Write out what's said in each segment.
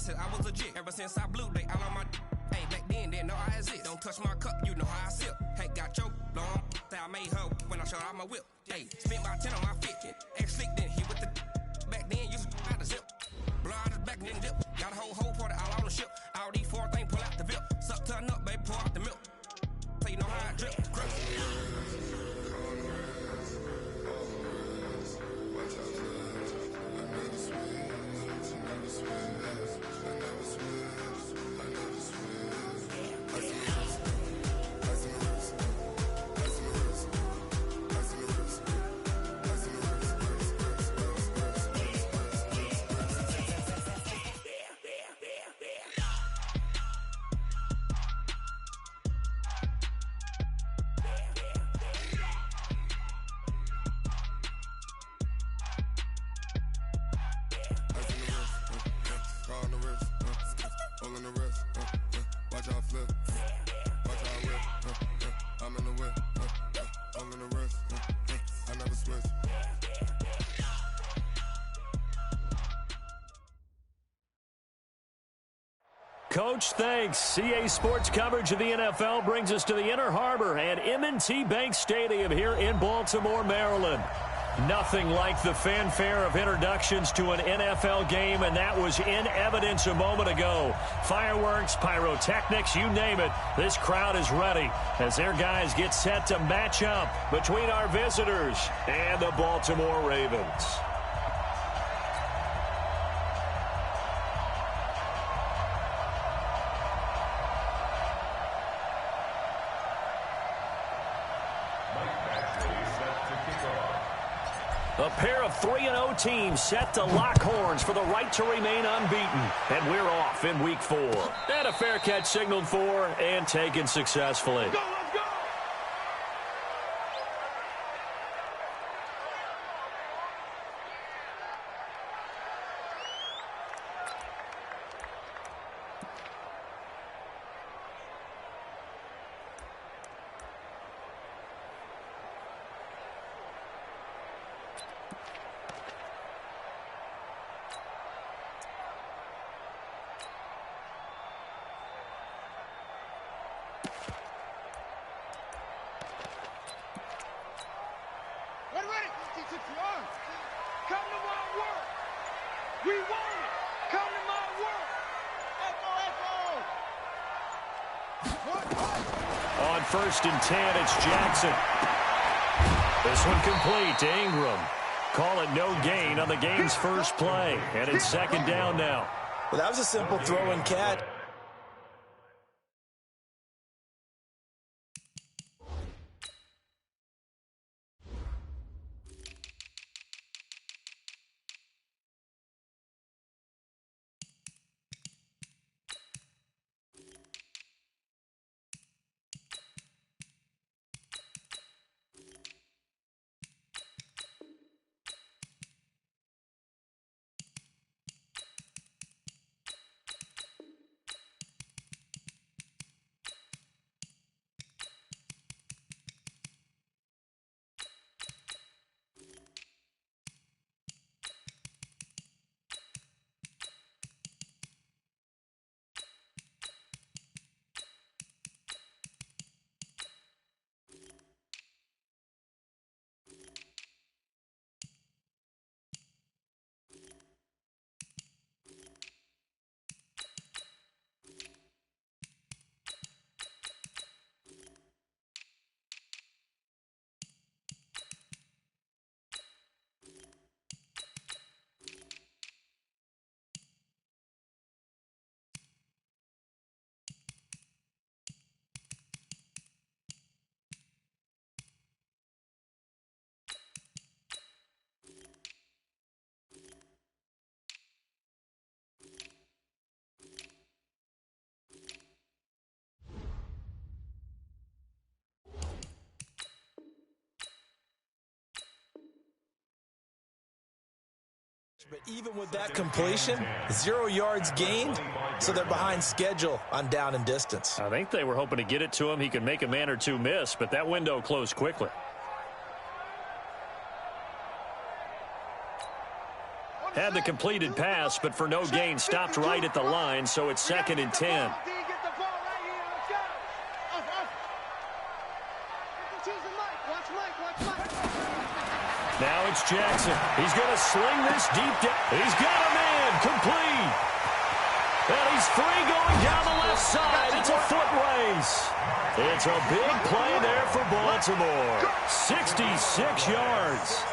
said I was legit. Ever since I blew, they all on my hey, back then, didn't know I exist. Don't touch my cup, you know how I sip. Hey, got your long, that I made her when I showed out my whip. Hey, spent my 10 on my fit. Ex-slick, then he with the back then, used to out the zip. Blow out his back, then dip. Got a whole party all on the ship. All these four things, pull out the VIP. Suck, turn up, baby, pour out the milk. So you know how I drip. Grip. Coach, thanks. CA Sports coverage of the NFL brings us to the Inner Harbor and M&T Bank Stadium here in Baltimore, Maryland. Nothing like the fanfare of introductions to an NFL game, and that was in evidence a moment ago. Fireworks, pyrotechnics, you name it. This crowd is ready as their guys get set to match up between our visitors and the Baltimore Ravens. A pair of 3-0 teams set to lock horns for the right to remain unbeaten. And we're off in week 4. And a fair catch signaled for and taken successfully. Let's go! Come to my work. We want it. Come to my work. Echo. On 1st and 10, it's Jackson. This one complete to Ingram. Call it no gain on the game's first play. And it's 2nd down now. Well, that was a simple throw and catch. But even with that completion, 0 yards gained, so they're behind schedule on down and distance. I think they were hoping to get it to him. He could make a man or two miss, but that window closed quickly. Had the completed pass, but for no gain, stopped right at the line, so it's 2nd and 10. Now it's Jackson. He's going to sling this deep down. He's got a man. Complete. And he's free going down the left side. It's a foot race. It's a big play there for Baltimore. 66 yards.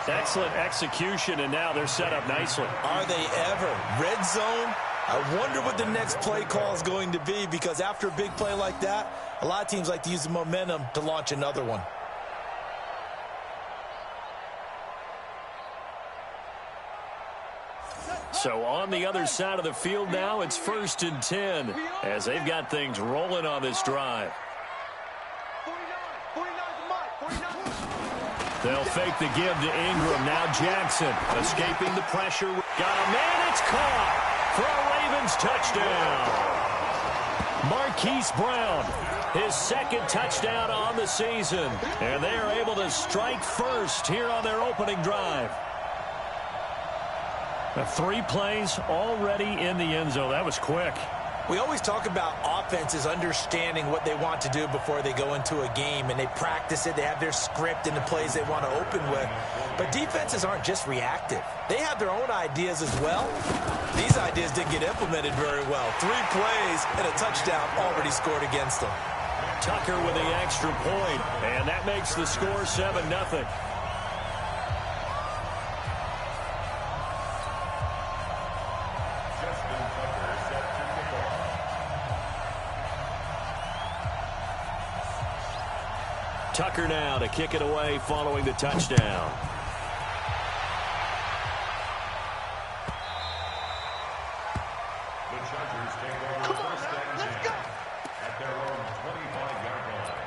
Excellent execution, and now they're set up nicely. Are they ever? Red zone? I wonder what the next play call is going to be, because after a big play like that, a lot of teams like to use the momentum to launch another one. So on the other side of the field now, it's 1st and 10 as they've got things rolling on this drive. They'll fake the give to Ingram. Now Jackson escaping the pressure. Got a man. It's caught for a Ravens touchdown. Marquise Brown, his 2nd touchdown on the season. And they are able to strike first here on their opening drive. 3 plays already in the end zone. That was quick. We always talk about offenses understanding what they want to do before they go into a game, and they practice it. They have their script and the plays they want to open with. But defenses aren't just reactive. They have their own ideas as well. These ideas didn't get implemented very well. 3 plays and a touchdown already scored against them. Tucker with the extra point, and that makes the score 7-0. Tucker now to kick it away following the touchdown. The Chargers take over first and 10 at their own 25-yard line.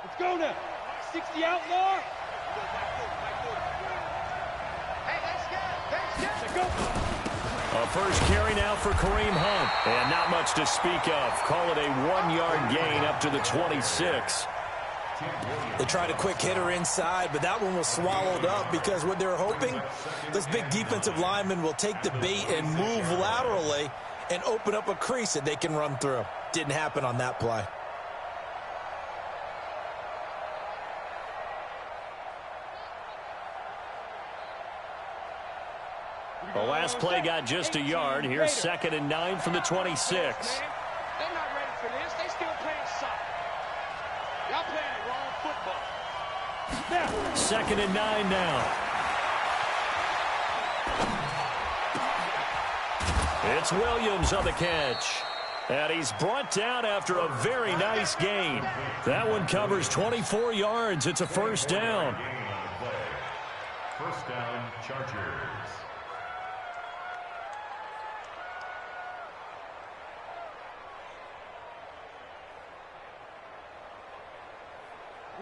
Let's go now. 60 outlaw. A first carry now for Kareem Hunt. And not much to speak of. Call it a 1-yard gain up to the 26. They tried a quick hitter inside, but that one was swallowed up because what they're hoping, those big defensive linemen will take the bait and move laterally and open up a crease that they can run through. Didn't happen on that play. The last play got just a yard. Here's 2nd and 9 from the 26. They're not ready for this. They still playing soccer. Y'all playing the wrong football. 2nd and 9 now. It's Williams on the catch. And he's brought down after a very nice gain. That one covers 24 yards. It's a first down. First down, Chargers.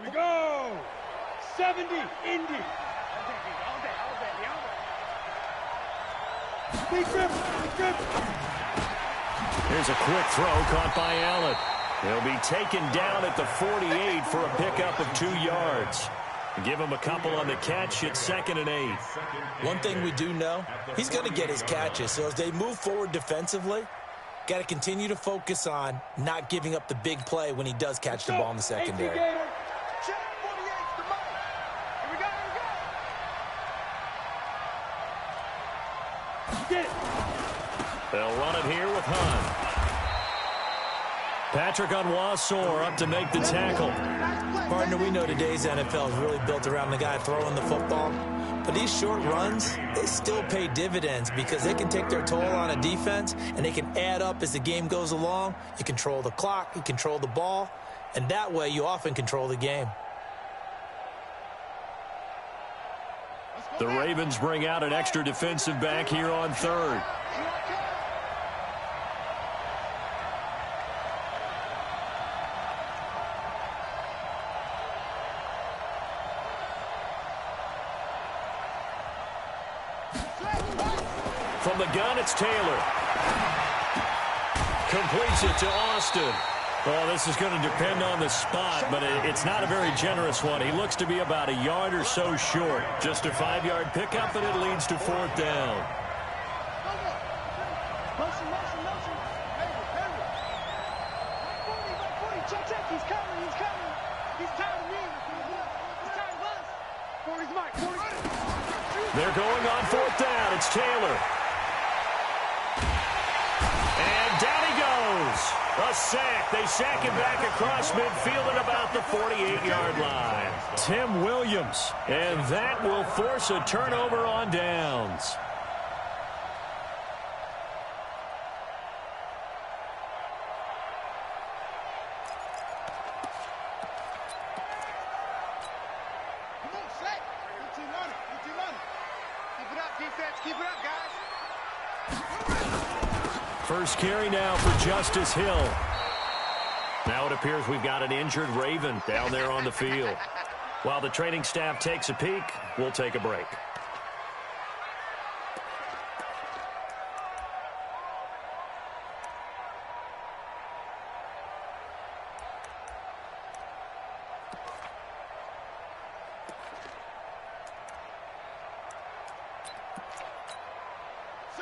We go. 70, Indy. Big grip, big grip. Here's a quick throw caught by Allen. He'll be taken down at the 48 for a pickup of 2 yards. Give him a couple on the catch. It's 2nd and 8. One thing we do know, he's going to get his catches. So as they move forward defensively, got to continue to focus on not giving up the big play when he does catch the ball in the secondary. They'll run it here with Hunt. Patrick Onwuasor up to make the tackle. Partner, we know today's NFL is really built around the guy throwing the football. But these short runs, they still pay dividends because they can take their toll on a defense and they can add up as the game goes along. You control the clock, you control the ball, and that way you often control the game. The Ravens bring out an extra defensive back here on 3rd. From the gun, it's Taylor. Completes it to Austin. Well, this is going to depend on the spot, but it's not a very generous one. He looks to be about a yard or so short. Just a 5-yard pickup, and it leads to 4th down. Motion. Check. He's coming. He's tired of me. He's tired of us. 40's Mike. They're going on 4th down. It's Taylor. And down he goes. A sack. They sack him back across midfield at about the 48-yard line. Tim Williams. And that will force a turnover on downs. Keep it up, guys. First carry now for Justice Hill. Now it appears we've got an injured Raven down there on the field. While the training staff takes a peek, we'll take a break.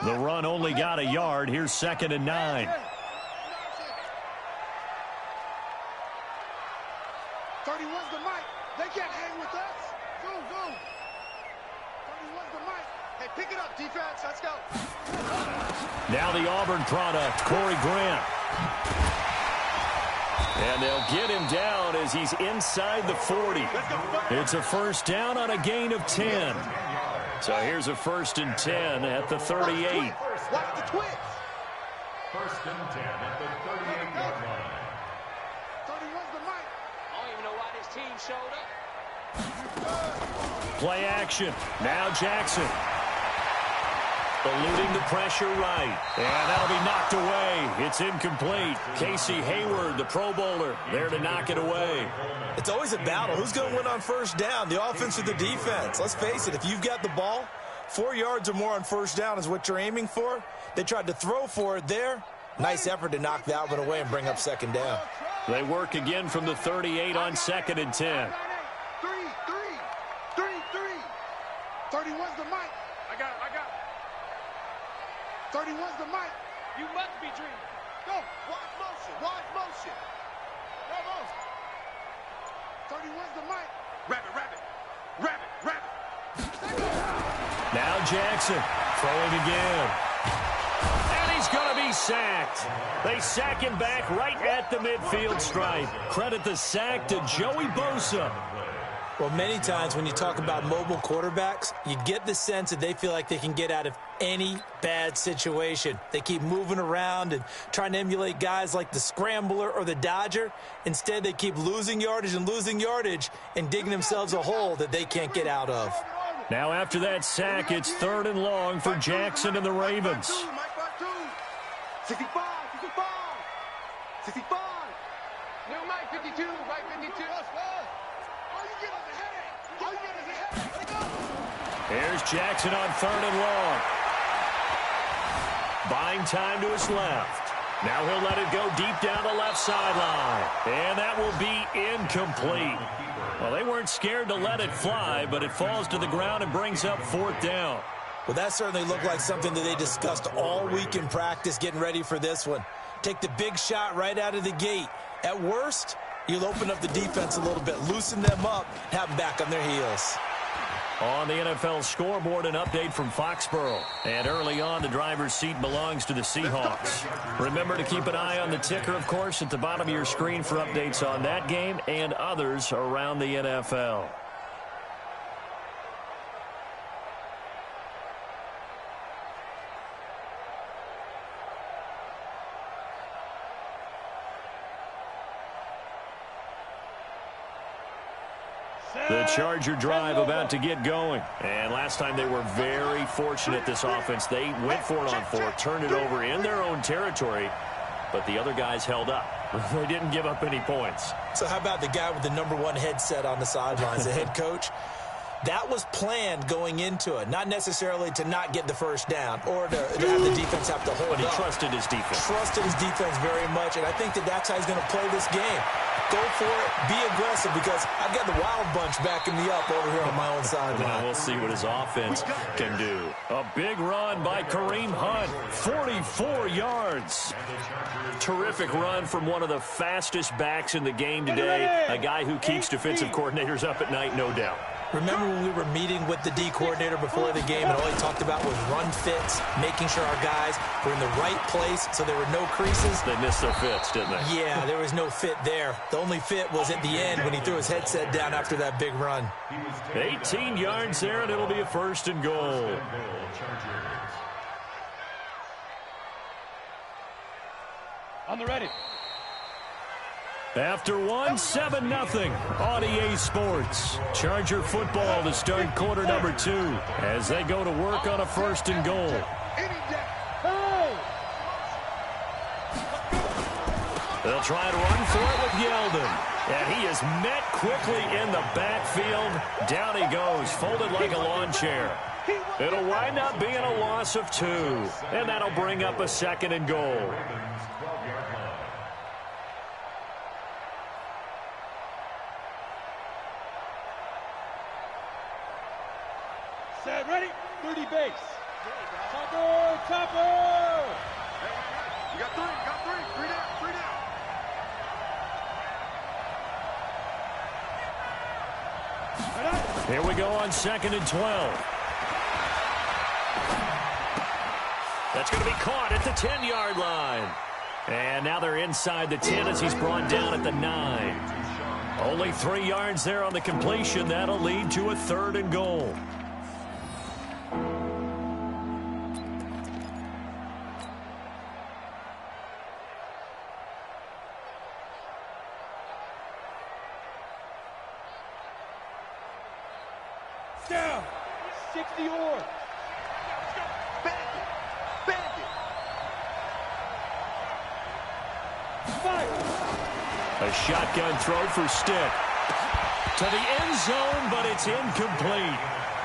The run only got a yard. Here's 2nd and 9. 31's the mic. They can't hang with us. Go. 31's the mic. Hey, pick it up, defense. Let's go. Now the Auburn product, Corey Grant. And they'll get him down as he's inside the 40. It's a 1st down on a gain of 10. So here's a 1st and 10 at the 38. Watch the twitch. 1st and 10 at the 38-yard line. 31's the mic. I don't even know why this team showed up. Play action. Now Jackson. Eluding the pressure right. And that'll be knocked away. It's incomplete. Casey Hayward, the Pro Bowler, there to knock it away. It's always a battle. Who's going to win on 1st down, the offense or the defense? Let's face it, if you've got the ball, 4 yards or more on 1st down is what you're aiming for. They tried to throw for it there. Nice effort to knock that one away and bring up 2nd down. They work again from the 38 on 2nd and 10. 31's the mic. I got it. 31's the mic. You must be dreaming. Go. Watch motion. 31's the mic. Rabbit. Now Jackson throwing again. And he's going to be sacked. They sack him back right at the midfield stripe. Credit the sack to Joey Bosa. Well, many times when you talk about mobile quarterbacks, you get the sense that they feel like they can get out of any bad situation. They keep moving around and trying to emulate guys like the Scrambler or the Dodger. Instead, they keep losing yardage and digging themselves a hole that they can't get out of. Now after that sack, it's 3rd and long for Jackson and the Ravens. 65. No, Mike 52. Here's Jackson on 3rd and long. Buying time to his left. Now he'll let it go deep down the left sideline. And that will be incomplete. Well, they weren't scared to let it fly, but it falls to the ground and brings up 4th down. Well, that certainly looked like something that they discussed all week in practice getting ready for this one. Take the big shot right out of the gate. At worst, you'll open up the defense a little bit, loosen them up, have them back on their heels. On the NFL scoreboard, an update from Foxborough. And early on, the driver's seat belongs to the Seahawks. Remember to keep an eye on the ticker, of course, at the bottom of your screen for updates on that game and others around the NFL. The Charger drive about to get going. And last time they were very fortunate, this offense. They went for it on 4, turned it over in their own territory, but the other guys held up. They didn't give up any points. So how about the guy with the #1 headset on the sidelines, the head coach? That was planned going into it, not necessarily to not get the first down or to have the defense have to hold But he up. trusted his defense. Trusted his defense very much, and I think that's how he's going to play this game. Go for it, be aggressive, because I've got the wild bunch backing me up over here on my own sideline. We'll see what his offense can do. A big run by Kareem Hunt, 44 yards. Terrific run from one of the fastest backs in the game today, a guy who keeps defensive coordinators up at night, no doubt. Remember when we were meeting with the D coordinator before the game, and all he talked about was run fits, making sure our guys were in the right place so there were no creases? They missed their fits, didn't they? Yeah, there was no fit there. The only fit was at the end when he threw his headset down after that big run. 18 yards there, and it'll be a 1st and goal. On the ready. After one, 7-0 on EA Sports. Charger football to start quarter number 2 as they go to work on a 1st and goal. They'll try to run for it with Yeldon. And he is met quickly in the backfield. Down he goes, folded like a lawn chair. It'll wind up being a loss of 2. And that'll bring up a 2nd and goal. Set, ready, 30 base. Topper, topper. You got three down. Here we go on 2nd and 12. That's going to be caught at the 10-yard line. And now they're inside the 10 as he's brought down at the 9. Only 3 yards there on the completion. That'll lead to a 3rd and goal. Down. 60 yards. A shotgun throw for Stick. To the end zone, but it's incomplete.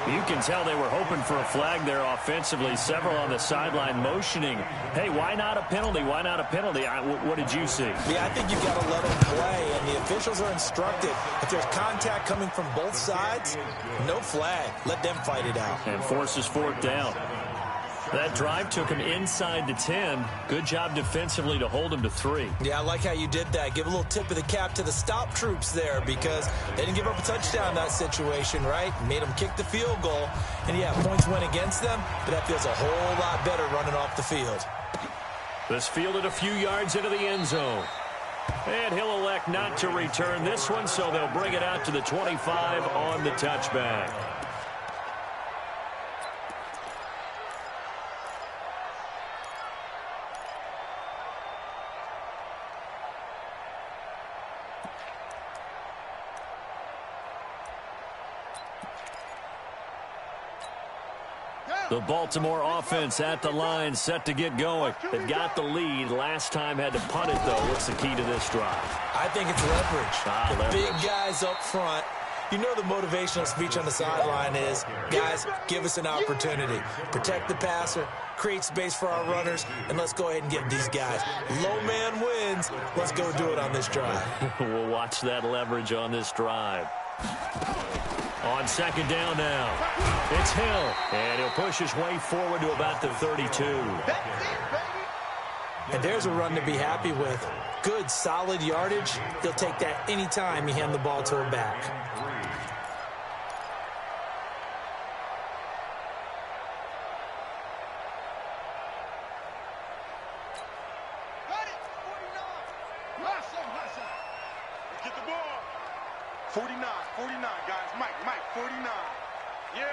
You can tell they were hoping for a flag there offensively. Several on the sideline motioning. Hey, why not a penalty? Why not a penalty? What did you see? Yeah, I think you've got to let them play, and the officials are instructed. If there's contact coming from both sides, no flag. Let them fight it out. And forces 4th down. That drive took him inside the 10. Good job defensively to hold him to 3. Yeah, I like how you did that. Give a little tip of the cap to the stop troops there because they didn't give up a touchdown in that situation, right? Made them kick the field goal. And, yeah, points went against them, but that feels a whole lot better running off the field. This fielded a few yards into the end zone. And he'll elect not to return this one, so they'll bring it out to the 25 on the touchback. The Baltimore offense at the line, set to get going. They've got the lead. Last time had to punt it, though. What's the key to this drive? I think it's leverage. Leverage. Big guys up front. You know the motivational speech on the sideline is, guys, give us an opportunity. Protect the passer, create space for our runners, and let's go ahead and give these guys. Low man wins. Let's go do it on this drive. We'll watch that leverage on this drive. On 2nd down now, it's Hill, and he'll push his way forward to about the 32. And there's a run to be happy with. Good, solid yardage. He'll take that anytime you hand the ball to a back. Get the ball. 49, guys. Mike, 49. Yeah.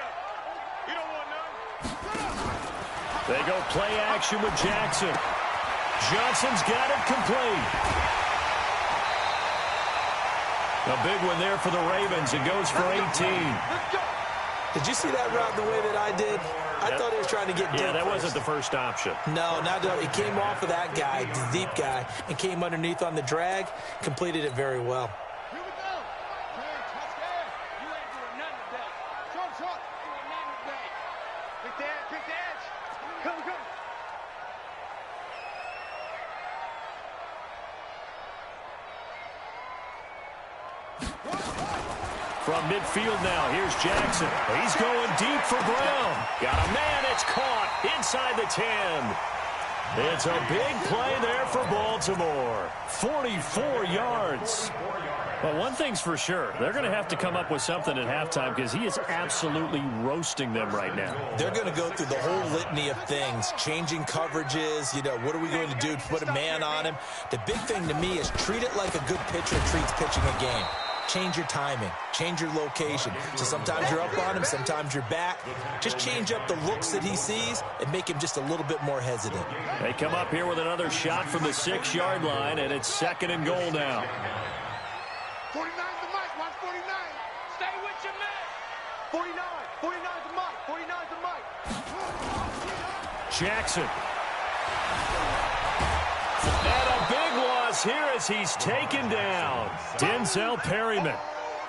You don't want none. They go play action with Jackson. Johnson's got it complete. A big one there for the Ravens. It goes for 18. Did you see that route the way that I did? I thought he was trying to get deep. Yeah, that wasn't the first option. No, not that. He came off of that guy, the deep guy, and came underneath on the drag, completed it very well. Here we go. Touchdown. You ain't doing nothing today. Pick the edge. Come. From midfield now, here's Jackson. He's going deep for Brown. Got a man, it's caught inside the 10. It's a big play there for Baltimore. 44 yards. Well, one thing's for sure. They're going to have to come up with something at halftime because he is absolutely roasting them right now. They're going to go through the whole litany of things, changing coverages. You know, what are we going to do to put a man on him? The big thing to me is treat it like a good pitcher treats pitching a game. Change your timing. Change your location. So sometimes you're up on him, sometimes you're back. Just change up the looks that he sees and make him just a little bit more hesitant. They come up here with another shot from the 6-yard line, and it's 2nd and goal now. 49's the mic. Watch 49. Stay with your man. 49. 49's the mic. 49's the mic. Jackson. And a big loss here as he's taken down. Denzel Perryman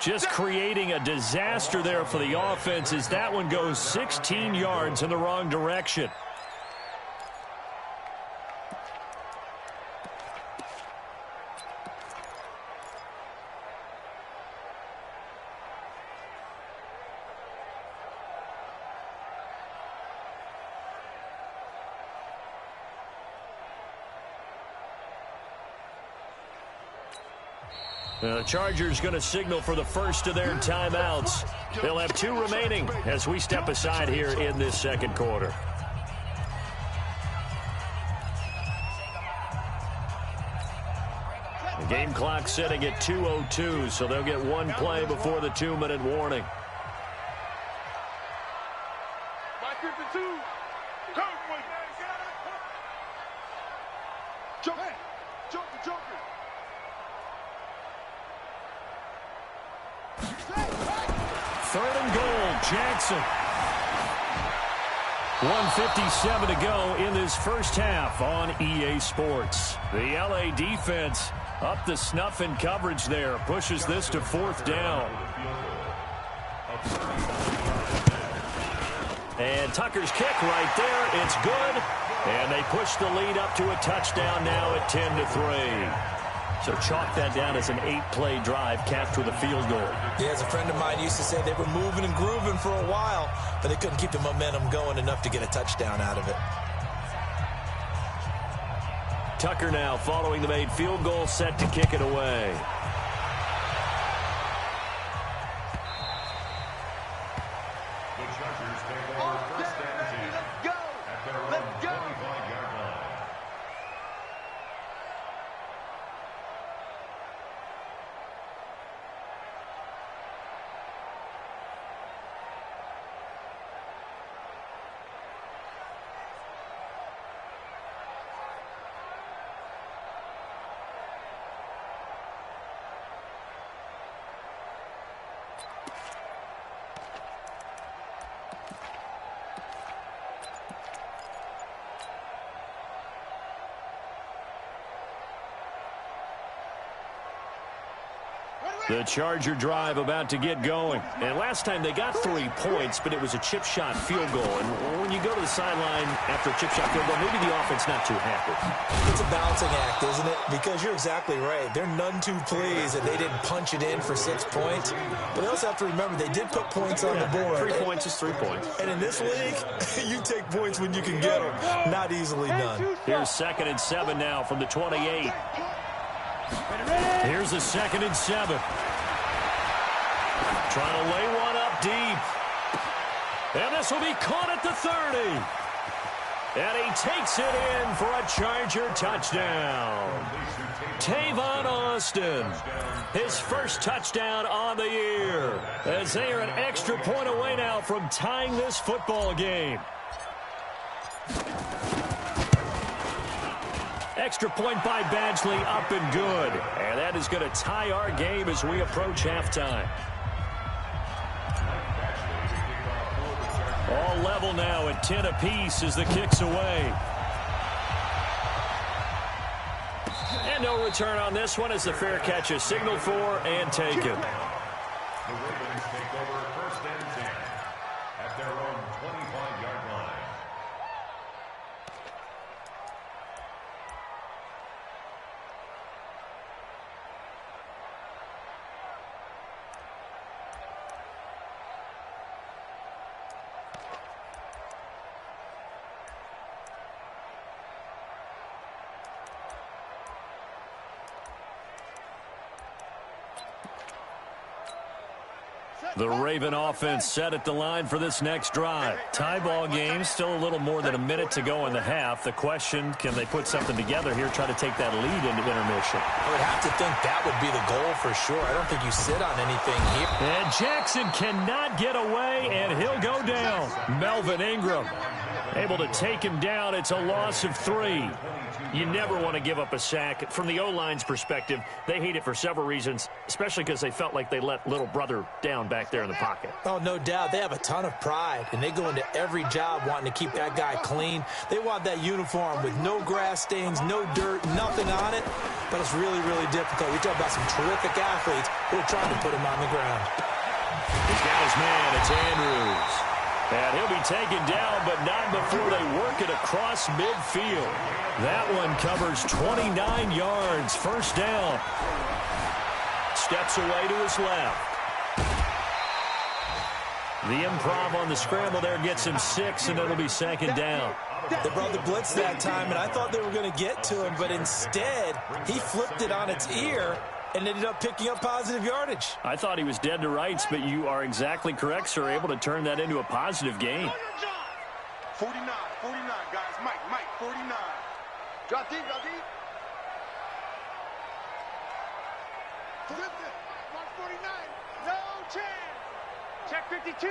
just creating a disaster there for the offense as that one goes 16 yards in the wrong direction. The Chargers going to signal for the first of their timeouts. They'll have 2 remaining as we step aside here in this second quarter. The game clock setting at 2:02, so they'll get 1 play before the 2-minute warning. Third and goal, Jackson. 1:57 to go in this first half on EA Sports. The LA defense up the snuff in coverage there. Pushes this to 4th down. And Tucker's kick right there. It's good. And they push the lead up to a touchdown now at 10-3. So chalk that down as an 8-play drive capped with a field goal. Yeah, as a friend of mine used to say, they were moving and grooving for a while, but they couldn't keep the momentum going enough to get a touchdown out of it. Tucker now following the made field goal, set to kick it away. The Chargers take over 1st and 10 at their own 25-yard line. The Charger drive about to get going. And last time they got 3 points, but it was a chip shot field goal. And when you go to the sideline after a chip shot field goal, maybe the offense not too happy. It's a balancing act, isn't it? Because you're exactly right. They're none too pleased that they didn't punch it in for 6 points. But they also have to remember they did put points on the board. 3 points is 3 points. And in this league, you take points when you can get them. Not easily done. Here's 2nd and 7 now from the 28. Here's a 2nd and 7. Trying to lay one up deep. And this will be caught at the 30. And he takes it in for a Charger touchdown. Tavon Austin, his first touchdown on the year. As they are an extra point away now from tying this football game. Extra point by Badgley, up and good. And that is going to tie our game as we approach halftime. All level now at 10 apiece as the kick's away. And no return on this one as the fair catch is signaled for and taken. The Ravens take over 1st and 10 at their own 25-yard line. The Raven offense set at the line for this next drive. Tie ball game, still a little more than a minute to go in the half. The question, can they put something together here, try to take that lead into intermission? I would have to think that would be the goal for sure. I don't think you sit on anything here. And Jackson cannot get away, and he'll go down. Melvin Ingram able to take him down. It's a loss of 3. You never want to give up a sack. From the O-line's perspective, they hate it for several reasons, especially because they felt like they let little brother down back there in the pocket. Oh, no doubt. They have a ton of pride, and they go into every job wanting to keep that guy clean. They want that uniform with no grass stains, no dirt, nothing on it, but it's really, really difficult. We talk about some terrific athletes who are trying to put him on the ground. He's got his man. It's Andrews. And he'll be taken down, but not before they work it across midfield. That one covers 29 yards. First down. Steps away to his left. The improv on the scramble there gets him 6, and it'll be second down. They brought the blitz that time, and I thought they were going to get to him, but instead he flipped it on its ear and ended up picking up positive yardage. I thought he was dead to rights, but you are exactly correct, sir. Able to turn that into a positive gain. 49, guys. Mike, 49. Drop deep. Flip it. Mark 49. No chance. Check 52.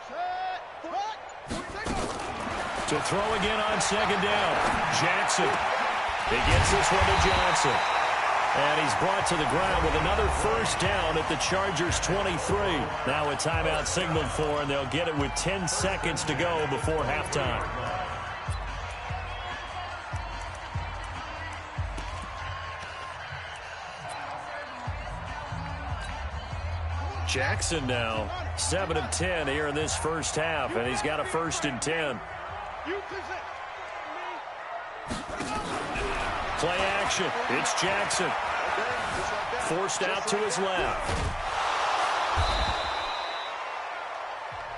Set. To throw again on second down. Jackson. He gets this one to Johnson. And he's brought to the ground with another first down at the Chargers' 23. Now a timeout signaled for, and they'll get it with 10 seconds to go before halftime. Jackson now 7 of 10 here in this first half, and he's got a 1st and 10. Play action. It's Jackson. Forced out to his left.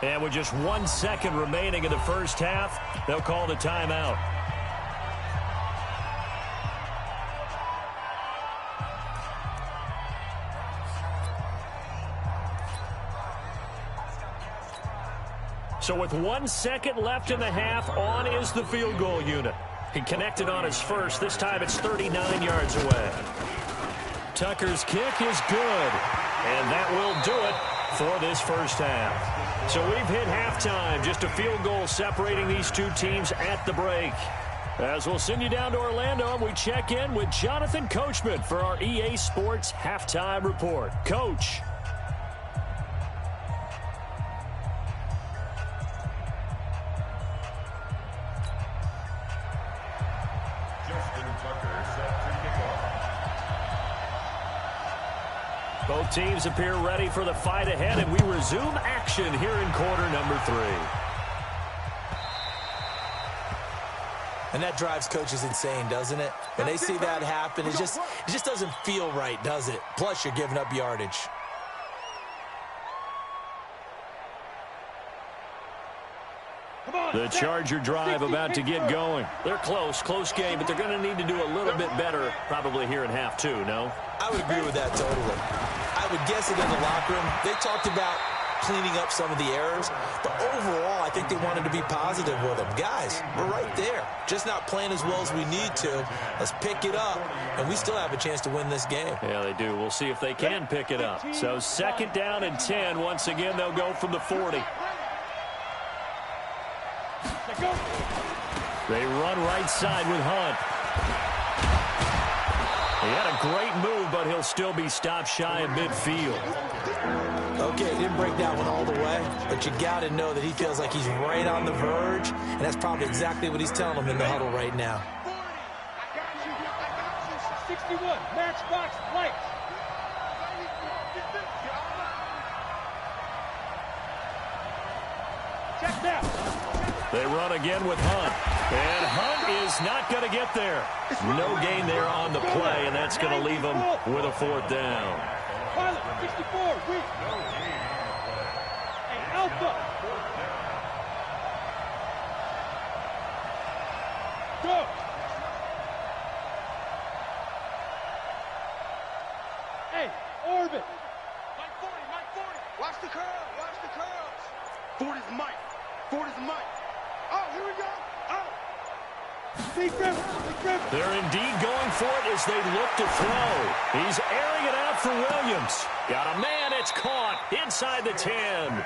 And with just 1 second remaining in the first half, they'll call the timeout. So with 1 second left in the half, on is the field goal unit. He connected on his first. This time it's 39 yards away. Tucker's kick is good. And that will do it for this first half. So we've hit halftime. Just a field goal separating these two teams at the break. As we'll send you down to Orlando, we check in with Jonathan Coachman for our EA Sports Halftime Report. Coach. Both teams appear ready for the fight ahead, and we resume action here in quarter number 3. And that drives coaches insane, doesn't it? When they see that happen, it just doesn't feel right, does it? Plus, you're giving up yardage. The Charger drive about to get going. They're close game, but they're going to need to do a little bit better probably here in half 2, no? I would agree with that totally. I would guess it in the locker room. They talked about cleaning up some of the errors, but overall, I think they wanted to be positive with them. Guys, we're right there. Just not playing as well as we need to. Let's pick it up, and we still have a chance to win this game. Yeah, they do. We'll see if they can pick it up. So second down and 10. Once again, they'll go from the 40. They run right side with Hunt. He had a great move, but he'll still be stopped shy of midfield. Okay, didn't break that one all the way, but you got to know that he feels like he's right on the verge, and that's probably exactly what he's telling him in the huddle right now. 61, matchbox lights. They run again with Hunt. And Hunt is not going to get there. No gain there on the play, and that's going to leave him with a fourth down. Pilot, 64, weak. Hey, Alpha. Go. Hey, orbit. Mike 40, Mike 40. Watch the curl, watch the curls. 40's Mike. 40's Mike. Oh, here we go. Oh. Big River, Big River. They're indeed going for it as they look to throw. He's airing it out for Williams. Got a man, it's caught inside the 10.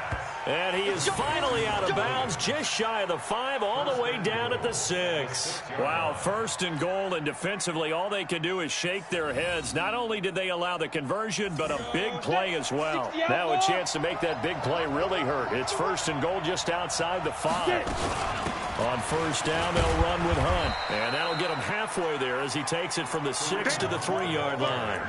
And he is finally out of bounds, just shy of the 5, all the way down at the 6. Wow, first and goal, and defensively, all they can do is shake their heads. Not only did they allow the conversion, but a big play as well. Now a chance to make that big play really hurt. It's first and goal just outside the 5. On first down, they'll run with Hunt. And that'll get him halfway there as he takes it from the 6 to the 3-yard line.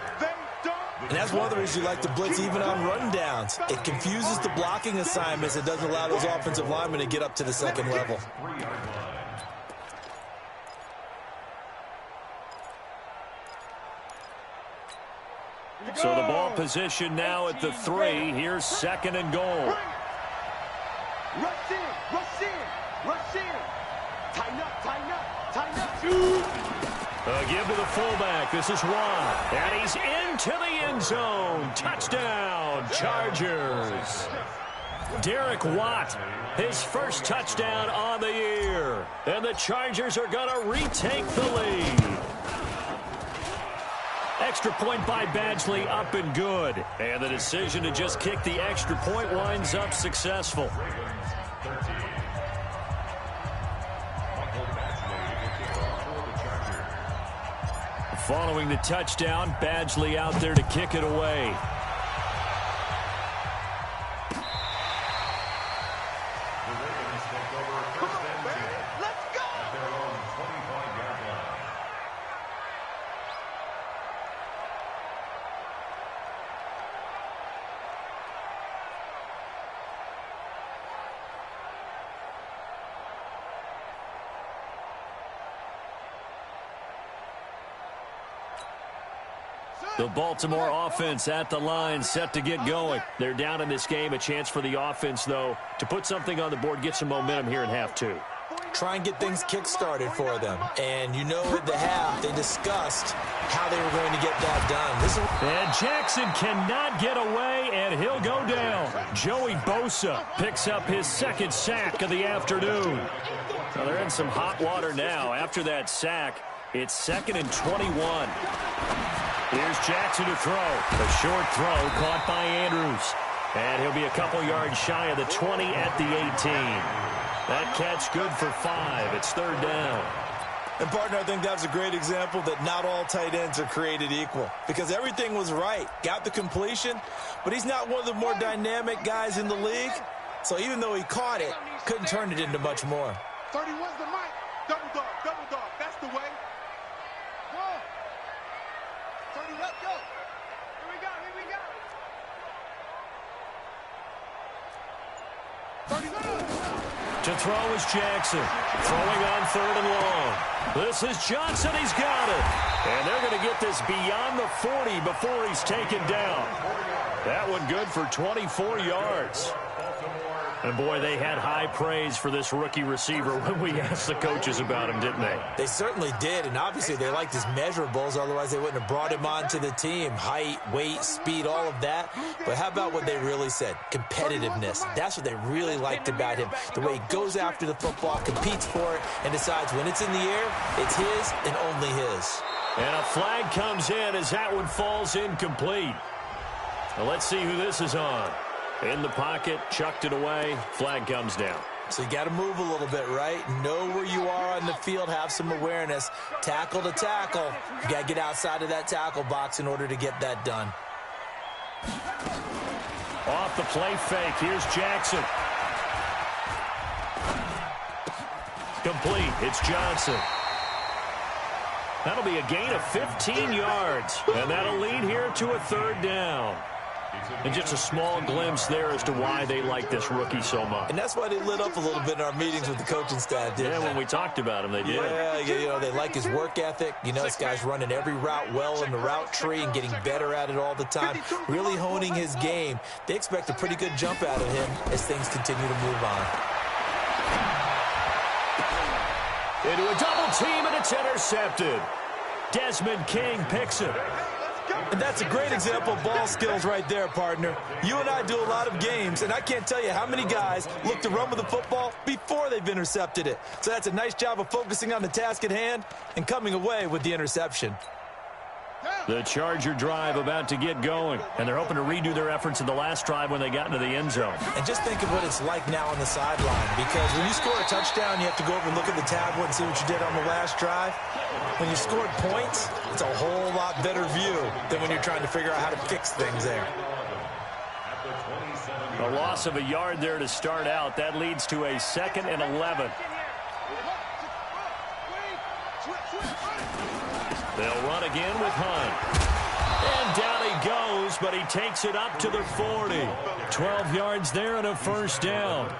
And that's one of the reasons you like to blitz even on run downs. It confuses the blocking assignments. It doesn't allow those offensive linemen to get up to the second level. So the ball position now at the 3. Here's second and goal. Rush in, rush in, rush in. Tighten up, tighten up, tighten up. Shoot. Give to the fullback. This is Watt. And he's into the end zone. Touchdown, Chargers. Derek Watt, his first touchdown on the year. And the Chargers are going to retake the lead. Extra point by Badgley, up and good. And the decision to just kick the extra point winds up successful. Following the touchdown, Badgley out there to kick it away. The Baltimore offense at the line, set to get going. They're down in this game. A chance for the offense, though, to put something on the board, get some momentum here in half 2. Try and get things kick-started for them. And you know at the half, they discussed how they were going to get that done. And Jackson cannot get away, and he'll go down. Joey Bosa picks up his second sack of the afternoon. Well, they're in some hot water now. After that sack, it's 2nd and 21. Here's Jackson to throw. A short throw caught by Andrews. And he'll be a couple yards shy of the 20 at the 18. That catch good for 5. It's 3rd down. And, partner, I think that's a great example that not all tight ends are created equal. Because everything was right. Got the completion, but he's not one of the more dynamic guys in the league. So even though he caught it, couldn't turn it into much more. 31's the mic. Double dog. That's the way. Go. 30, let's go. Here we go. 39. To throw is Jackson. Throwing on 3rd and long. This is Johnson. He's got it. And they're going to get this beyond the 40 before he's taken down. That one good for 24 yards. And, boy, they had high praise for this rookie receiver when we asked the coaches about him, didn't they? They certainly did, and obviously they liked his measurables. Otherwise, they wouldn't have brought him onto the team. Height, weight, speed, all of that. But how about what they really said? Competitiveness. That's what they really liked about him. The way he goes after the football, competes for it, and decides when it's in the air, it's his and only his. And a flag comes in as that one falls incomplete. Now let's see who this is on. In the pocket, chucked it away, flag comes down. So you got to move a little bit, right? Know where you are on the field, have some awareness. Tackle to tackle. You got to get outside of that tackle box in order to get that done. Off the play fake, here's Jackson. Complete, it's Johnson. That'll be a gain of 15 yards, and that'll lead here to a third down. And just a small glimpse there as to why they like this rookie so much. And that's why they lit up a little bit in our meetings with the coaching staff, didn't they? When we talked about him, they did. Yeah, you know, they like his work ethic. You know, this guy's running every route well in the route tree and getting better at it all the time, really honing his game. They expect a pretty good jump out of him as things continue to move on. Into a double team, and it's intercepted. Desmond King picks it. And that's a great example of ball skills right there, partner. You and I do a lot of games, and I can't tell you how many guys look to run with the football before they've intercepted it. So that's a nice job of focusing on the task at hand and coming away with the interception. The Charger drive about to get going, and they're hoping to redo their efforts in the last drive when they got into the end zone. And just think of what it's like now on the sideline, because when you score a touchdown, you have to go over and look at the tablet and see what you did on the last drive. When you scored points, it's a whole lot better view than when you're trying to figure out how to fix things there. A loss of a yard there to start out. That leads to a 2nd and 11. They'll run again with Hunt. And down he goes, but he takes it up to the 40. 12 yards there and a first down.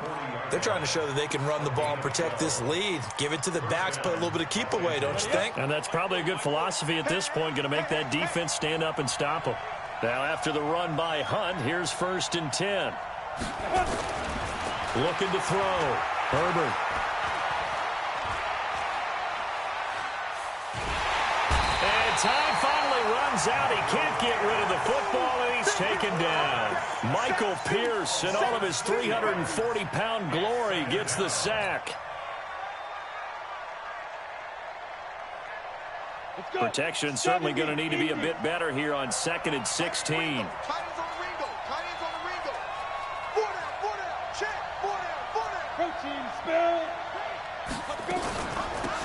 They're trying to show that they can run the ball and protect this lead. Give it to the backs, play a little bit of keep away, don't you think? And that's probably a good philosophy at this point, going to make that defense stand up and stop them. Now after the run by Hunt, here's 1st and 10. Looking to throw. Herbert. And time finally runs out. He can't get rid of the football, and he's taken down. Michael Pierce, in all of his 340-pound glory, gets the sack. Protection certainly going to need to be a bit better here on 2nd and 16.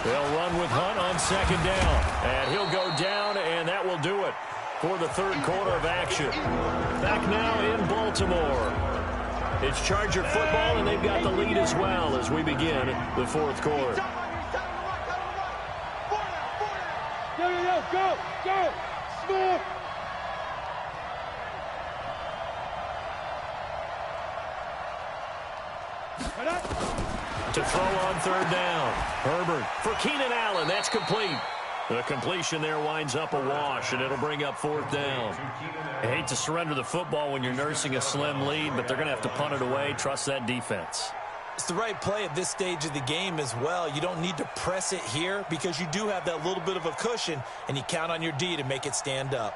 They'll run with Hunt on 2nd down. And he'll go down, and that will do it for the 3rd quarter of action. Back now in Baltimore. It's Charger football, and they've got the lead as well as we begin the 4th quarter. Go, Smith. To throw on 3rd down. Herbert for Keenan Allen. That's complete. The completion there winds up a wash, and it'll bring up 4th down. I hate to surrender the football when you're nursing a slim lead, but they're going to have to punt it away. Trust that defense. It's the right play at this stage of the game as well. You don't need to press it here because you do have that little bit of a cushion, and you count on your D to make it stand up.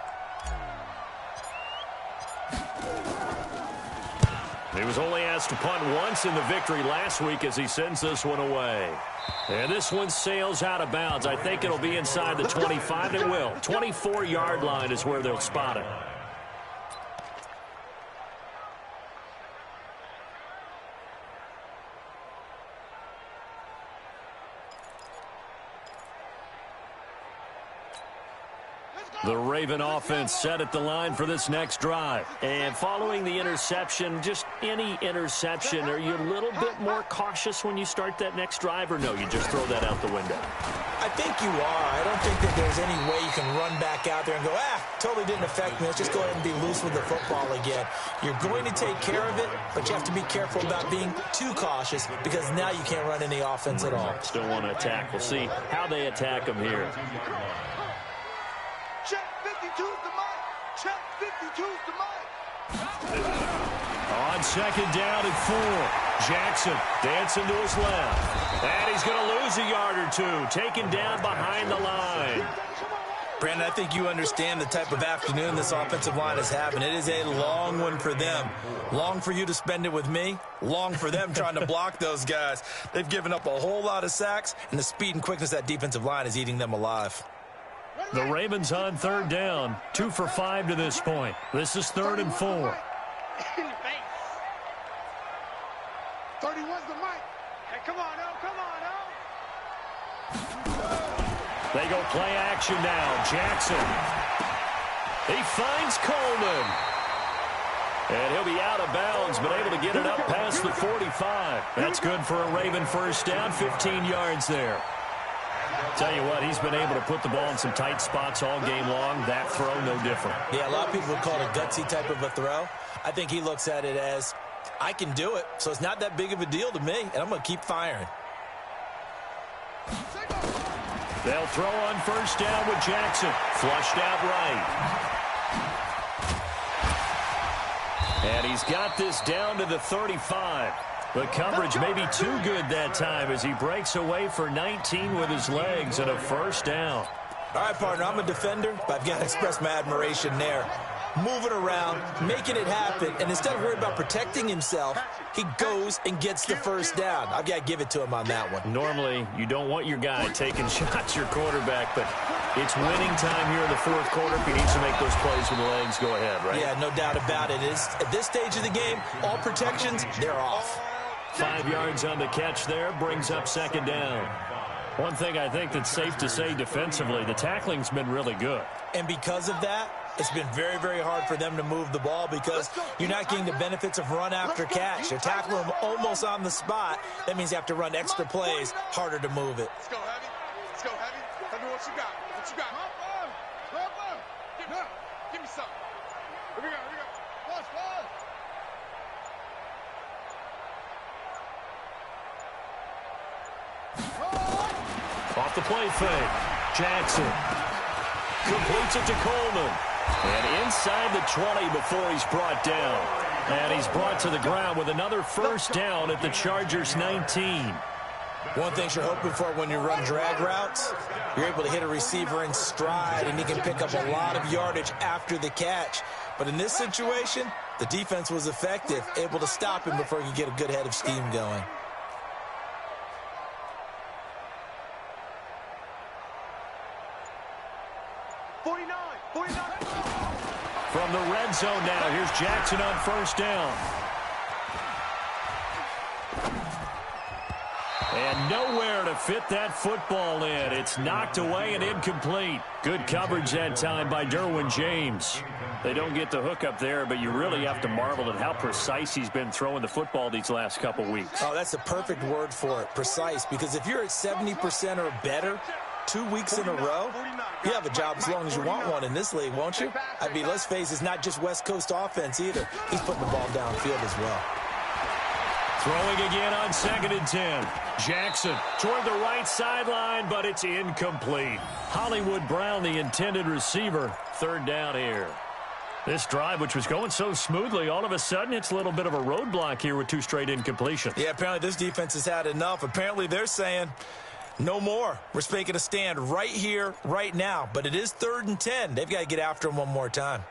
He was only asked to punt once in the victory last week as he sends this one away. And this one sails out of bounds. I think it'll be inside the 25. It will. 24-yard line is where they'll spot it. The Raven offense set at the line for this next drive. And following the interception, just any interception, are you a little bit more cautious when you start that next drive, or no, you just throw that out the window? I think you are. I don't think that there's any way you can run back out there and go, totally didn't affect me. Let's just go ahead and be loose with the football again. You're going to take care of it, but you have to be careful about being too cautious because now you can't run any offense at all. Still want to attack. We'll see how they attack them here. Check 52's the mic. Check 52's the mic. On 2nd down and 4. Jackson dancing to his left. And he's going to lose a yard or two. Taken down behind the line. Brandon, I think you understand the type of afternoon this offensive line is having. It is a long one for them. Long for you to spend it with me. Long for them trying to block those guys. They've given up a whole lot of sacks, and the speed and quickness of that defensive line is eating them alive. The Ravens on 3rd down. 2 for 5 to this point. This is 3rd and 4. In the face. 31's the mic. Hey, come on, oh, come on, oh. They go play action now. Jackson. He finds Coleman. And he'll be out of bounds, but able to get it up past the 45. That's good for a Raven first down. 15 yards there. Tell you what, he's been able to put the ball in some tight spots all game long. That throw, no different. Yeah, a lot of people would call it a gutsy type of a throw. I think he looks at it as, I can do it, so it's not that big of a deal to me, and I'm going to keep firing. They'll throw on first down with Jackson. Flushed out right. And he's got this down to the 35. The coverage may be too good that time as he breaks away for 19 with his legs and a first down. All right, partner, I'm a defender, but I've got to express my admiration there. Moving around, making it happen, and instead of worrying about protecting himself, he goes and gets the first down. I've got to give it to him on that one. Normally, you don't want your guy taking shots, your quarterback, but it's winning time here in the fourth quarter. If he needs to make those plays with the legs, go ahead, right? Yeah, no doubt about it. At this stage of the game, all protections, they're off. 5 yards on the catch there, brings up second down. One thing I think that's safe to say defensively, the tackling's been really good. And because of that, it's been very, very hard for them to move the ball because you're not getting the benefits of run after catch. You're tackling them almost on the spot. That means you have to run extra plays, harder to move it. Let's go, Heavy. Let's go, Heavy. Tell me what you got. What you got? Give me something. Here we go. Watch. Off the play fake. Jackson completes it to Coleman. And inside the 20 before he's brought down. And he's brought to the ground with another first down at the Chargers 19. One thing you're hoping for when you run drag routes, you're able to hit a receiver in stride, and he can pick up a lot of yardage after the catch. But in this situation, the defense was effective, able to stop him before he could get a good head of steam going. From the red zone now, here's Jackson on first down. And nowhere to fit that football in. It's knocked away and incomplete. Good coverage that time by Derwin James. They don't get the hook up there, but you really have to marvel at how precise he's been throwing the football these last couple weeks. Oh, that's a perfect word for it, precise, because if you're at 70% or better 2 weeks in a row, you have a job as long as you want one in this league, won't you? I mean, let's face it, it's not just West Coast offense either. He's putting the ball downfield as well. Throwing again on 2nd and 10. Jackson toward the right sideline, but it's incomplete. Hollywood Brown, the intended receiver, third down here. This drive, which was going so smoothly, all of a sudden it's a little bit of a roadblock here with 2 straight incompletions. Yeah, apparently this defense has had enough. Apparently they're saying, no more. We're making a stand right here, right now. But it is 3rd and 10. They've got to get after him one more time.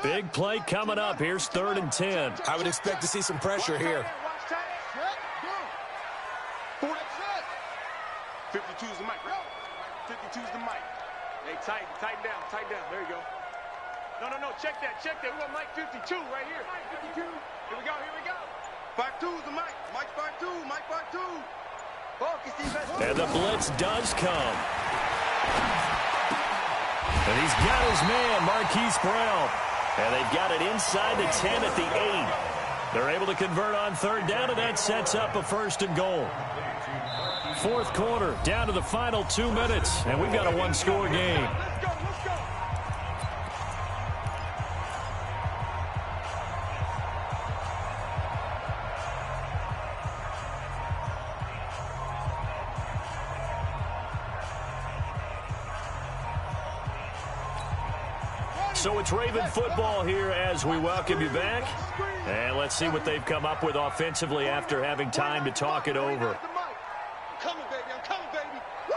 Big play coming up. Here's 3rd and 10. I would expect to see some pressure here. 52's the mic, right? 52's the mic. Hey, tighten down. There you go. No, check that. We got mic 52 right here. Mic 52. Here we go. 52's the mic. Mic 52. And the blitz does come. And he's got his man, Marquise Brown. And they've got it inside the 10 at the 8. They're able to convert on 3rd down, and that sets up a 1st and goal. 4th quarter, down to the final 2 minutes, and we've got a 1-score game. So it's Raven football here as we welcome you back. And let's see what they've come up with offensively after having time to talk it over. I'm coming, baby. Woo!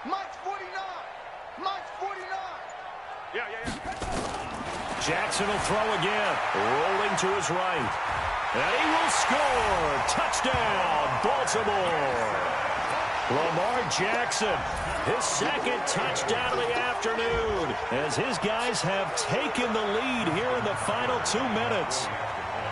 Mike's 49. Yeah. Jackson will throw again. Rolling to his right. And he will score. Touchdown, Baltimore. Lamar Jackson, his 2nd touchdown of the afternoon, as his guys have taken the lead here in the final 2 minutes.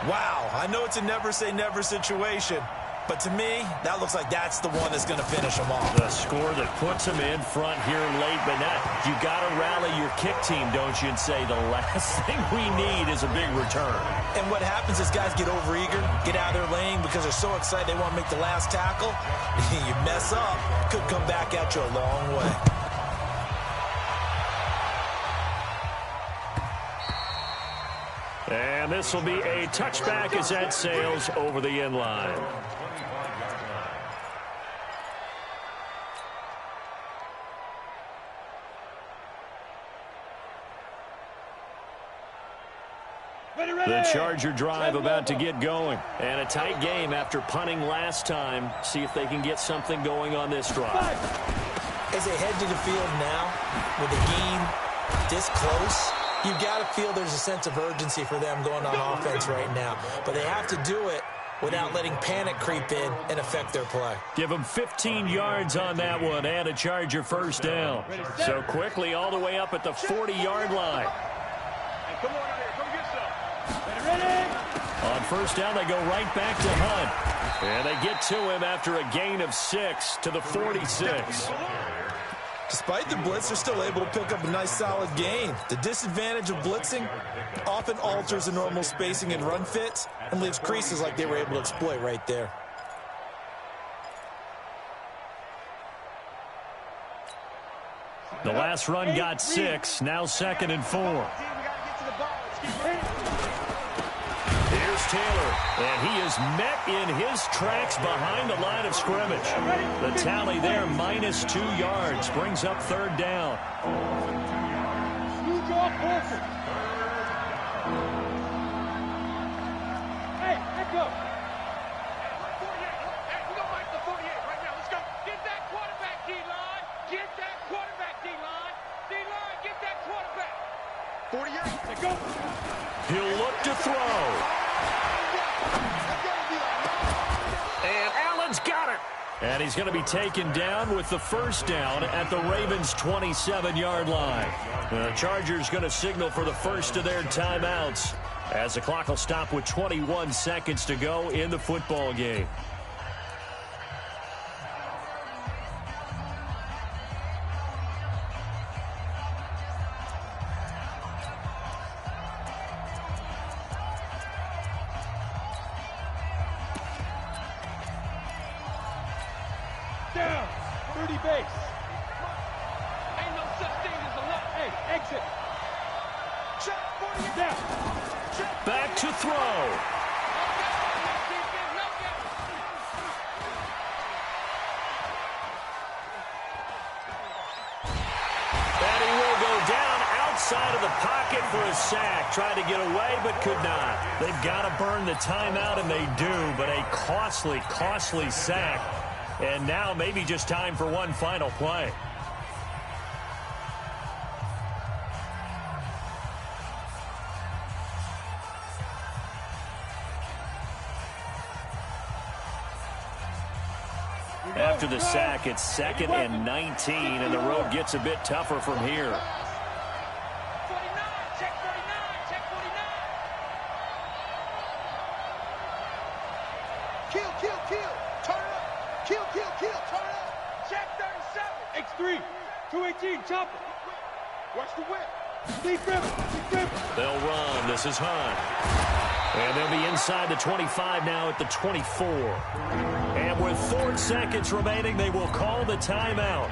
Wow, I know it's a never say never situation, But to me, that looks like that's the one that's going to finish them off. The score that puts them in front here late, but you got to rally your kick team, don't you, and say the last thing we need is a big return. And what happens is guys get overeager, get out of their lane because they're so excited they want to make the last tackle. You mess up, could come back at you a long way. And this will be a touchback as that sails over the end line. The Charger drive about to get going. And a tight game after punting last time. See if they can get something going on this drive. As they head to the field now, with the game this close, you've got to feel there's a sense of urgency for them going on offense right now. But they have to do it without letting panic creep in and affect their play. Give them 15 yards on that one and a Charger first down. So quickly all the way up at the 40-yard line. Hey, come on out here. Come get some. On first down, they go right back to Hunt. And they get to him after a gain of 6 to the 46. Despite the blitz, they're still able to pick up a nice solid gain. The disadvantage of blitzing often alters the normal spacing and run fits and leaves creases like they were able to exploit right there. The last run got 6, now 2nd and 4. Here's Taylor, and he is met in his tracks behind the line of scrimmage. The tally there, -2 yards, brings up 3rd down. Hey, let go. We're going to mark the 48 right now. Let's go. Get that quarterback, D-line. Get that quarterback, D-line. D-line, get that quarterback. 48. Let's go. He'll look to throw. And Allen's got it. And he's going to be taken down with the first down at the Ravens' 27-yard line. The Chargers going to signal for the first of their timeouts as the clock will stop with 21 seconds to go in the football game. Down. 30 base. Ain't no such thing as a look. Hey, exit. Check 48. Down. Back to throw. And he will go down outside of the pocket for a sack. Tried to get away, but could not. They've got to burn the timeout, and they do, but a costly, costly sack. And now maybe just time for one final play. After the sack, it's 2nd and 19, and the road gets a bit tougher from here. 49. Check 49. Check 49. Kill, kill, kill. Turn up. Kill, kill, kill. Turn up. Check 37. X3. 218. Chopper. Watch the whip. Deep river. Deep river. They'll run. This is Hunt. And they'll be inside the 25 now at the 24. And with 4 seconds remaining, they will call the timeout.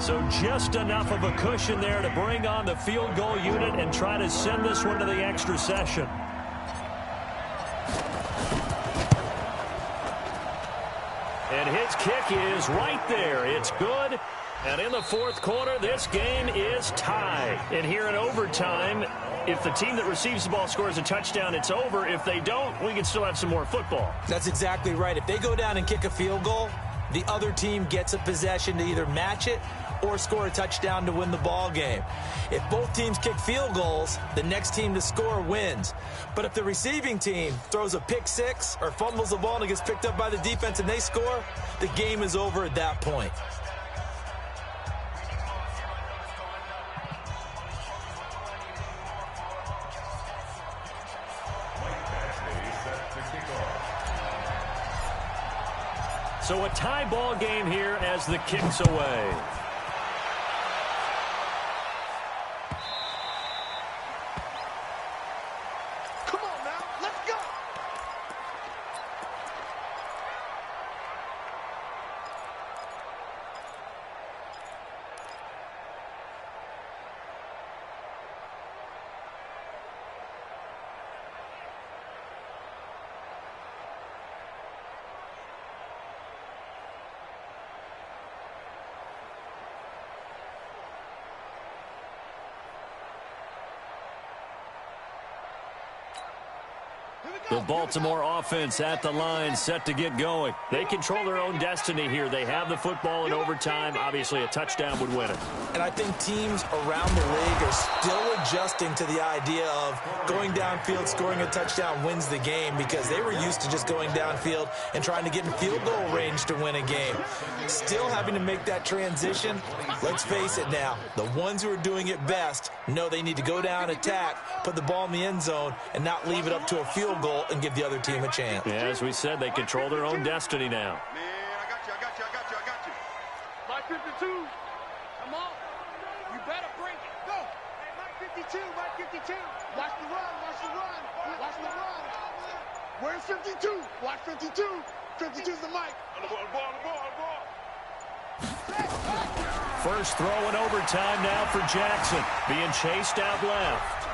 So just enough of a cushion there to bring on the field goal unit and try to send this one to the extra session. And his kick is right there. It's good. And in the 4th quarter, this game is tied. And here in overtime, if the team that receives the ball scores a touchdown, it's over. If they don't, we can still have some more football. That's exactly right. If they go down and kick a field goal, the other team gets a possession to either match it or score a touchdown to win the ball game. If both teams kick field goals, the next team to score wins. But if the receiving team throws a pick six or fumbles the ball and it gets picked up by the defense and they score, the game is over at that point. So a tie ball game here as the kick's away. Come on now, let's go. The Baltimore offense at the line, set to get going. They control their own destiny here. They have the football in overtime. Obviously, a touchdown would win it. And I think teams around the league are still adjusting to the idea of going downfield, scoring a touchdown wins the game, because they were used to just going downfield and trying to get in field goal range to win a game. Still having to make that transition. Let's face it now, the ones who are doing it best know they need to go down, attack, put the ball in the end zone, and not leave it up to a field goal and give the other team a chance. Yeah, as we said, they control their own destiny now. Man, I got you. Mike 52, come on. You better bring it. Go. Hey, Mike 52. Watch the run. Where's 52? Watch 52. 52's the Mike. On the ball. First throw in overtime now for Jackson. Being chased out left.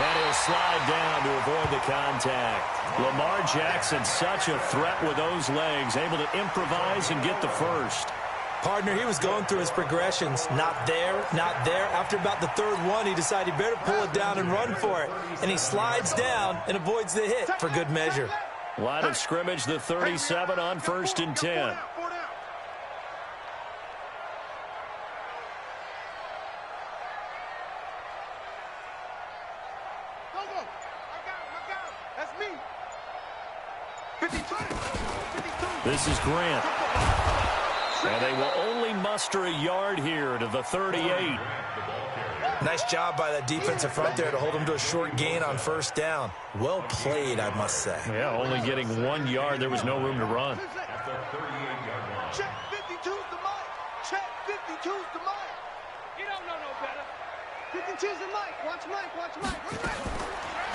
And he'll slide down to avoid the contact. Lamar Jackson, such a threat with those legs, able to improvise and get the first. Partner, he was going through his progressions. Not there. After about the third one, he decided he better pull it down and run for it. And he slides down and avoids the hit for good measure. Line of scrimmage, the 37 on 1st and 10. This is Grant. And they will only muster a yard here to the 38. Nice job by that defensive front there to hold him to a short gain on first down. Well played, I must say. Yeah, only getting 1 yard. There was no room to run. Check 52's the Mike. Check 52's the Mike. You don't know no better. 52's the Mike. Watch Mike.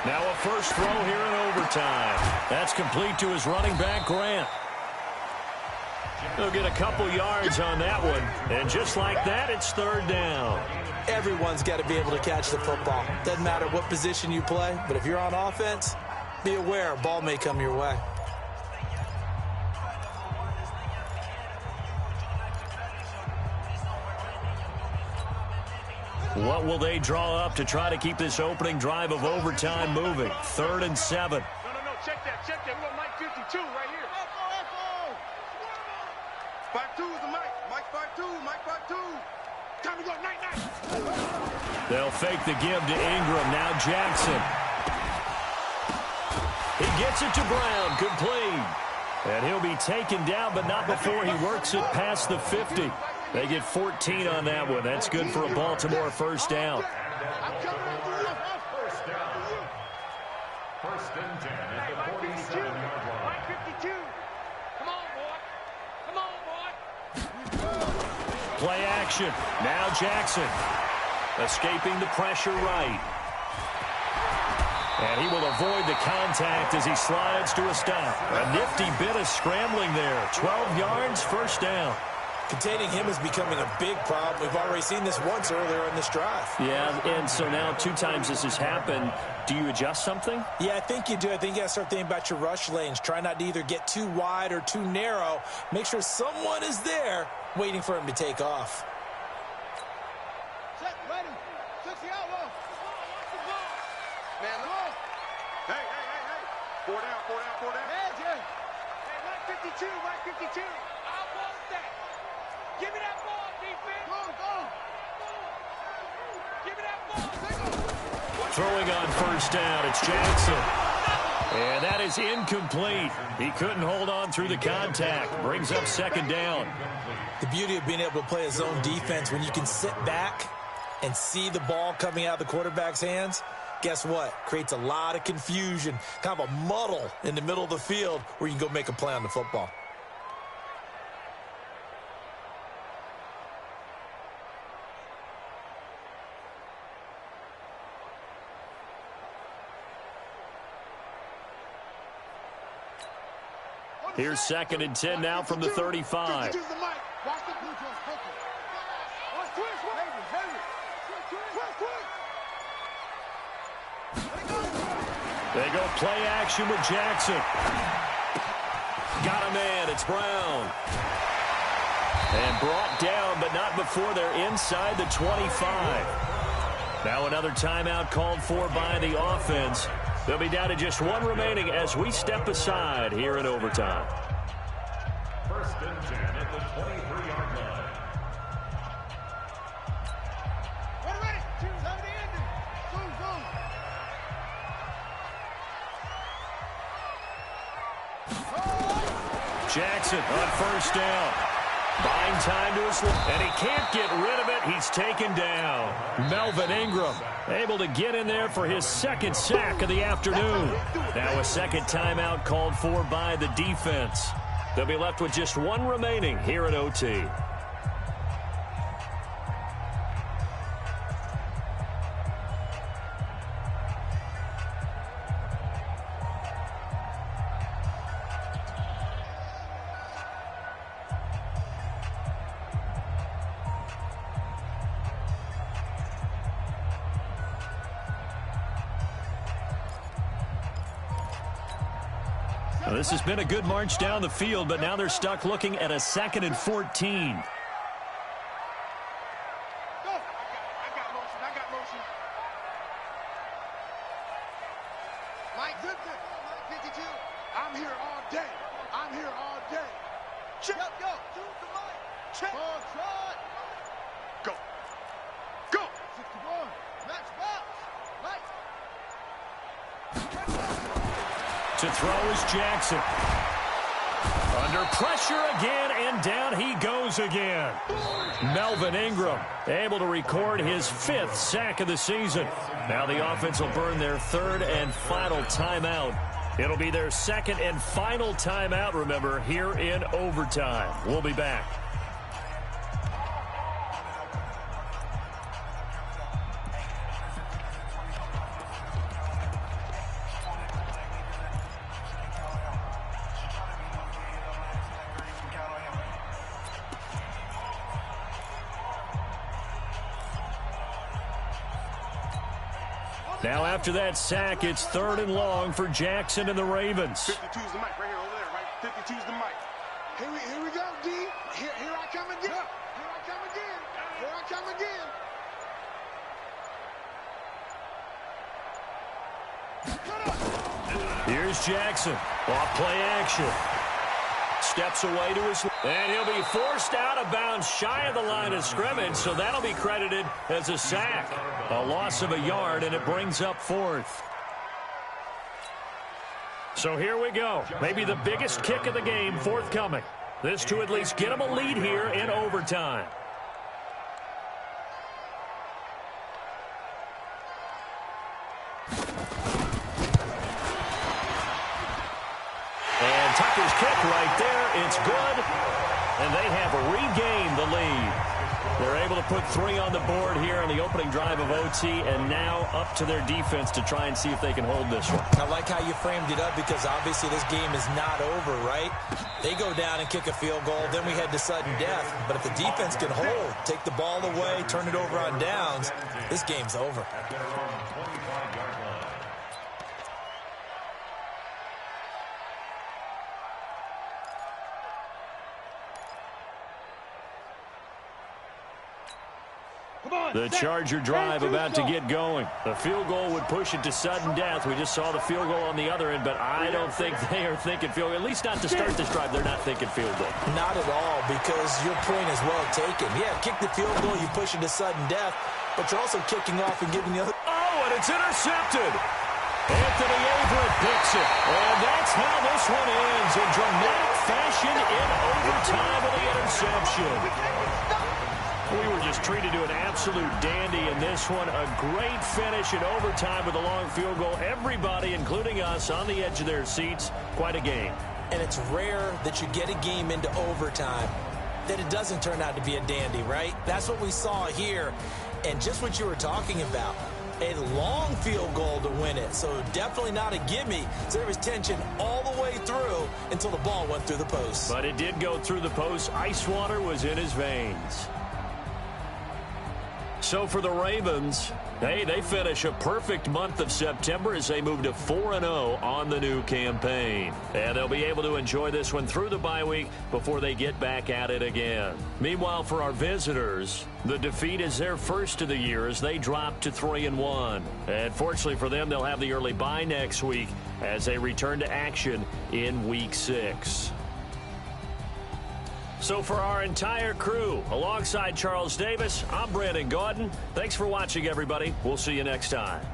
Now a first throw here in overtime. That's complete to his running back, Grant. He'll get a couple yards on that one. And just like that, it's third down. Everyone's got to be able to catch the football. Doesn't matter what position you play, but if you're on offense, be aware a ball may come your way. What will they draw up to try to keep this opening drive of overtime moving? 3rd and 7. No. Check that. We got Mike 52 right here. 52's the Mike. Mike 52. Time to go. Night. They'll fake the give to Ingram. Now Jackson. He gets it to Brown. Complete. And he'll be taken down, but not before he works it past the 50. They get 14 on that one. That's good for a Baltimore first down. First and 10 at the 47-yard line. Mike 52. Come on, boy. Play action. Now Jackson. Escaping the pressure right. And he will avoid the contact as he slides to a stop. A nifty bit of scrambling there. 12 yards, first down. Containing him is becoming a big problem. We've already seen this once earlier in this drive. Yeah, and so now 2 times this has happened. Do you adjust something? Yeah, I think you do. I think you got to start thinking about your rush lanes. Try not to either get too wide or too narrow. Make sure someone is there waiting for him to take off. Set, ready. 60 out, low. Man, look. Hey. 4 down. Hey, Mike 52. I want that. Give me that ball, defense. Go. Give me that ball. Throwing on first down, it's Jackson. And that is incomplete. He couldn't hold on through the contact. Brings up second down. The beauty of being able to play a zone defense when you can sit back and see the ball coming out of the quarterback's hands guess what? Creates a lot of confusion, kind of a muddle in the middle of the field where you can go make a play on the football. Here's 2nd and 10 now from the 35. They go play action with Jackson. Got a man. It's Brown. And brought down, but not before they're inside the 25. Now another timeout called for by the offense. They'll be down to just one remaining as we step aside here in overtime. 1st and 10 at the 23-yard line. Jackson on 1st down. Buying time to his left, and he can't get rid of it. He's taken down. Melvin Ingram able to get in there for his 2nd sack of the afternoon. Now a 2nd timeout called for by the defense. They'll be left with just one remaining here at OT. Now, this has been a good march down the field, but now they're stuck looking at a 2nd and 14. I got motion. Mike, 52. I'm here all day. Check. Go. To the mic. Check. Go. 61. Match box. Mike. To throw is Jackson. Under pressure again, and down he goes again. Melvin Ingram able to record his 5th sack of the season. Now the offense will burn their 3rd and final timeout. It'll be their 2nd and final timeout, remember, here in overtime. We'll be back. Now after that sack, it's 3rd and long for Jackson and the Ravens. 52's the mic right here, over there, right? 52's the mic. Here we go, D. Here I come again. Here I come again. Here's Jackson. Off play action. Steps away to his left. And he'll be forced out of bounds shy of the line of scrimmage, so that'll be credited as a sack. A loss of a yard, and it brings up 4th. So here we go. Maybe the biggest kick of the game forthcoming. This to at least get them a lead here in overtime. And Tucker's kick right there. It's good. And they have regained the lead. They're able to put 3 on the board here on the opening drive of OT, and now up to their defense to try and see if they can hold this one. I like how you framed it up because obviously this game is not over, right? They go down and kick a field goal, then we head to sudden death. But if the defense can hold, take the ball away, turn it over on downs, this game's over. The Charger drive about to get going. The field goal would push it to sudden death. We just saw the field goal on the other end, but I don't think they are thinking field goal. At least not to start this drive. They're not thinking field goal. Not at all, because your point is well taken. Yeah, kick the field goal, you push it to sudden death, but you're also kicking off and giving the other... Oh, and it's intercepted. Anthony Averett picks it. And that's how this one ends in dramatic fashion in overtime with the interception. We were just treated to an absolute dandy in this one. A great finish in overtime with a long field goal. Everybody, including us, on the edge of their seats. Quite a game. And it's rare that you get a game into overtime that it doesn't turn out to be a dandy, right? That's what we saw here. And just what you were talking about, a long field goal to win it. So definitely not a gimme. So there was tension all the way through until the ball went through the post. But it did go through the post. Ice water was in his veins. So for the Ravens, hey, they finish a perfect month of September as they move to 4-0 on the new campaign. And they'll be able to enjoy this one through the bye week before they get back at it again. Meanwhile, for our visitors, the defeat is their first of the year as they drop to 3-1. And fortunately for them, they'll have the early bye next week as they return to action in Week 6. So for our entire crew, alongside Charles Davis, I'm Brandon Gaudin. Thanks for watching, everybody. We'll see you next time.